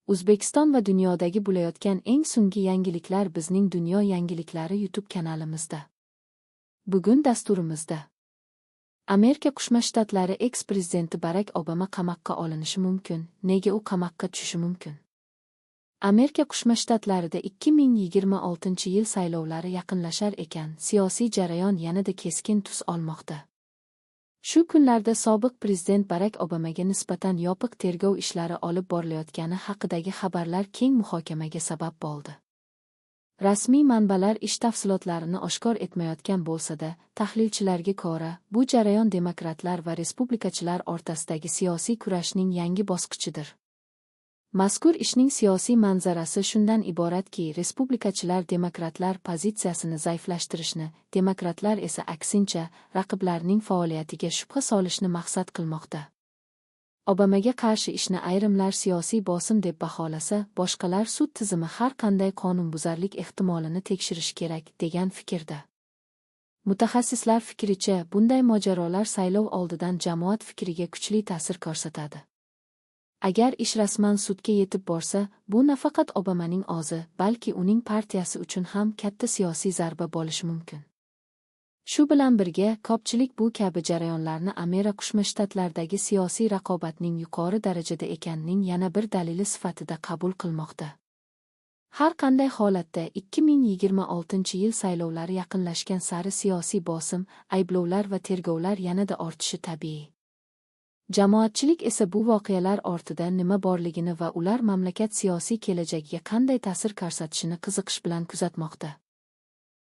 O'zbekiston va dunyodagi bo'layotgan eng so'nggi yangiliklar bizning Dunyo yangiliklari YouTube kanalimizda. Bugun dasturimizda Amerika Qo'shma Shtatlari eks-prezidenti Barak Obama qamoqqa olinishi mumkin. Nega u qamoqqa tushishi mumkin? Amerika Qo'shma Shtatlarida 2026-yil saylovlari yaqinlashar ekan, siyosiy jarayon yanada keskin tus olmoqda. Shu kunlarda sobiq prezident Barak Obamaga nisbatan yopiq tergov ishlari olib borilayotgani haqidagi xabarlar keng muhokamaga sabab bo'ldi. Rasmiy manbalar ish tafsilotlarini oshkor etmayotgan bo'lsa-da, tahlilchilarga ko'ra, bu jarayon demokratlar va respublikachilar o'rtasidagi siyosiy kurashning yangi bosqichidir. Mazkur ishning siyosiy manzarasi shundan iboratki, respublikachilar demokratlar pozitsiyasini zaiflashtirishni, demokratlar esa aksincha, raqiblarining faoliyatiga shubha solishni maqsad qilmoqda. Obamaga qarshi ishni ayrimlar siyosiy bosim deb baholasa, boshqalar sud tizimi har qanday qonunbuzarlik ehtimolini tekshirish kerak, degan fikrda. Mutaxassislar fikricha, bunday mojarolar saylov oldidan jamoat fikriga kuchli ta'sir ko'rsatadi. Agar ish rasman sudga yetib borsa, bu nafaqat Obamaning o'zi, balki uning partiyasi uchun ham katta siyosiy zarba bo'lishi mumkin. Shu bilan birga, ko'pchilik bu kabi jarayonlarni Amerika Qo'shma Shtatlaridagi siyosiy raqobatning yuqori darajada ekanining yana bir dalili sifatida qabul qilmoqda. Har qanday holatda 2026-yil saylovlari yaqinlashgan sari siyosiy bosim, ayblovlar va tergovlar yanada ortishi tabiiy. Jamoatchilik esa bu voqealar ortida nima borligini va ular mamlakat siyosiy kelajagiga qanday ta'sir ko'rsatishini qiziqish bilan kuzatmoqda.